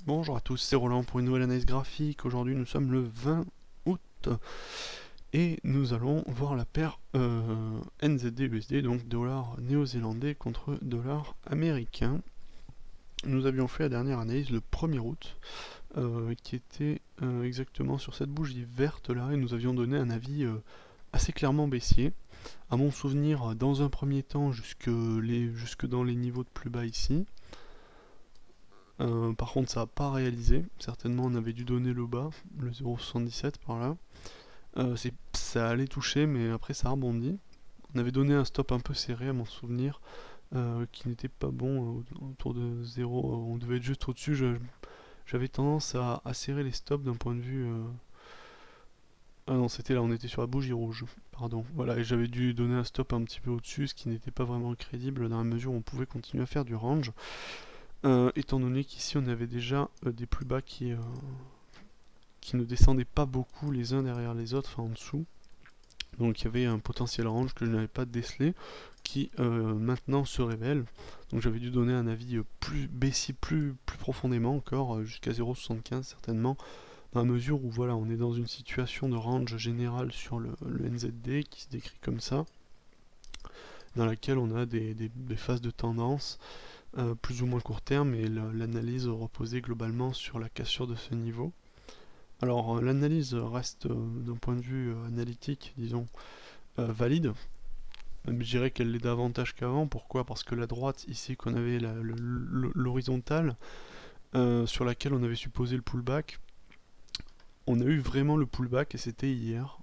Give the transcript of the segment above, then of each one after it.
Bonjour à tous, c'est Roland pour une nouvelle analyse graphique. Aujourd'hui nous sommes le 20 août et nous allons voir la paire NZD-USD, donc dollar néo-zélandais contre dollar américain. Nous avions fait la dernière analyse le 1er août qui était exactement sur cette bougie verte là et nous avions donné un avis assez clairement baissier. À mon souvenir, dans un premier temps jusque dans les niveaux de plus bas ici. Par contre, ça n'a pas réalisé. Certainement, on avait dû donner le bas, le 0,77 par là. Ça allait toucher, mais après, ça a rebondi. On avait donné un stop un peu serré, à mon souvenir, qui n'était pas bon, autour de 0. On devait être juste au-dessus. J'avais tendance à serrer les stops d'un point de vue. Ah non, c'était là, on était sur la bougie rouge. Pardon. Voilà, et j'avais dû donner un stop un petit peu au-dessus, ce qui n'était pas vraiment crédible dans la mesure où on pouvait continuer à faire du range. Étant donné qu'ici on avait déjà des plus bas qui ne descendaient pas beaucoup les uns derrière les autres, enfin en dessous. Donc il y avait un potentiel range que je n'avais pas décelé, qui maintenant se révèle. Donc j'avais dû donner un avis plus baissier, plus profondément encore, jusqu'à 0,75 certainement, dans la mesure où voilà, on est dans une situation de range générale sur le NZD qui se décrit comme ça, dans laquelle on a des phases de tendance plus ou moins court terme, et l'analyse reposait globalement sur la cassure de ce niveau. Alors l'analyse reste d'un point de vue analytique, disons, valide. Même je dirais qu'elle l'est davantage qu'avant. Pourquoi? Parce que la droite ici qu'on avait l'horizontale sur laquelle on avait supposé le pullback, on a eu vraiment le pullback et c'était hier.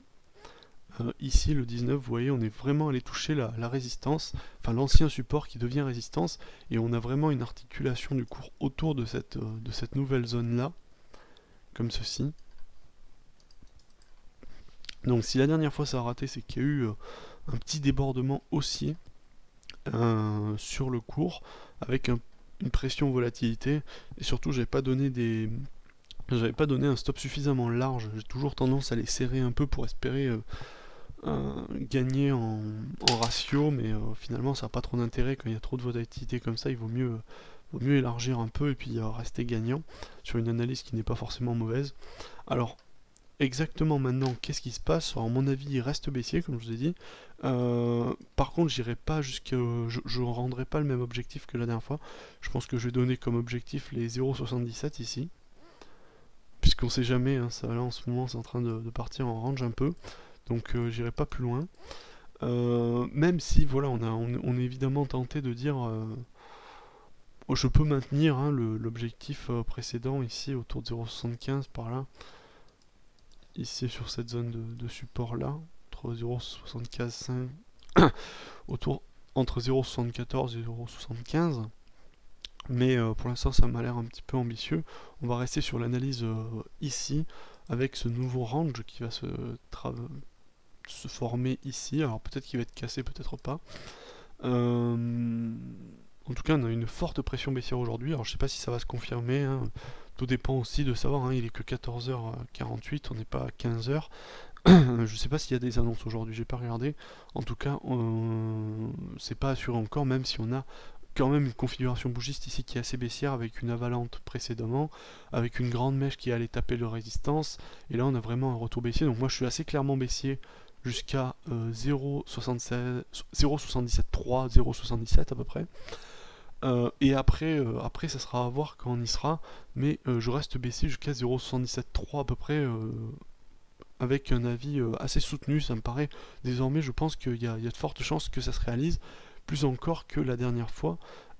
Ici le 19, vous voyez, on est vraiment allé toucher la résistance, enfin l'ancien support qui devient résistance, et on a vraiment une articulation du cours autour de cette nouvelle zone là, comme ceci. Donc si la dernière fois ça a raté, c'est qu'il y a eu un petit débordement haussier sur le cours, avec une pression volatilité, et surtout j'avais pas donné un stop suffisamment large. J'ai toujours tendance à les serrer un peu pour espérer gagner en ratio, mais finalement ça n'a pas trop d'intérêt quand il y a trop de volatilité comme ça. Il vaut mieux élargir un peu et puis rester gagnant sur une analyse qui n'est pas forcément mauvaise. Alors exactement maintenant, qu'est-ce qui se passe? Alors, à mon avis, il reste baissier, comme je vous ai dit. Par contre, j'irai pas jusqu'à. Je rendrai pas le même objectif que la dernière fois. Je pense que je vais donner comme objectif les 0,77 ici. Puisqu'on sait jamais, hein, ça là en ce moment c'est en train de partir en range un peu. Donc j'irai pas plus loin. Même si voilà, on est évidemment tenté de dire je peux maintenir hein, l'objectif précédent ici autour de 0,75 par là. Ici sur cette zone de support là, entre 0,75 autour entre 0,74 et 0,75. Mais pour l'instant ça m'a l'air un petit peu ambitieux. On va rester sur l'analyse ici avec ce nouveau range qui va se former ici. Alors peut-être qu'il va être cassé, peut-être pas. En tout cas, on a une forte pression baissière aujourd'hui. Alors je sais pas si ça va se confirmer. Hein. Tout dépend aussi de savoir. Hein. Il est que 14h48, on n'est pas à 15h. Je sais pas s'il y a des annonces aujourd'hui, j'ai pas regardé. En tout cas, c'est pas assuré encore, même si on a quand même une configuration bougiste ici qui est assez baissière avec une avalante précédemment, avec une grande mèche qui allait taper le résistance, et là on a vraiment un retour baissier. Donc moi je suis assez clairement baissier jusqu'à 0,77,3, 0,77 à peu près. Et après, ça sera à voir quand on y sera, mais je reste baissier jusqu'à 0,77,3 à peu près, avec un avis assez soutenu. Ça me paraît désormais, je pense qu'il y a de fortes chances que ça se réalise, plus encore que la dernière fois,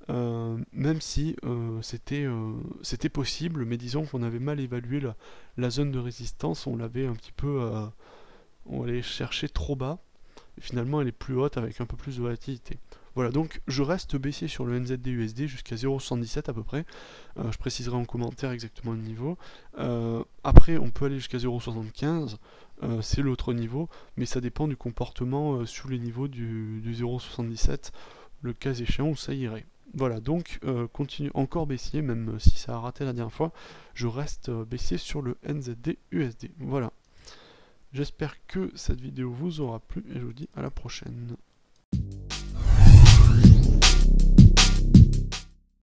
même si c'était possible, mais disons qu'on avait mal évalué la zone de résistance, on l'avait un petit peu, on allait chercher trop bas, et finalement elle est plus haute avec un peu plus de volatilité. Voilà, donc je reste baissier sur le NZD-USD jusqu'à 0,77 à peu près. Je préciserai en commentaire exactement le niveau. Après, on peut aller jusqu'à 0,75, c'est l'autre niveau, mais ça dépend du comportement sous les niveaux du 0,77, le cas échéant où ça irait. Voilà, donc continue encore baissier, même si ça a raté la dernière fois, je reste baissier sur le NZD-USD. Voilà. J'espère que cette vidéo vous aura plu et je vous dis à la prochaine.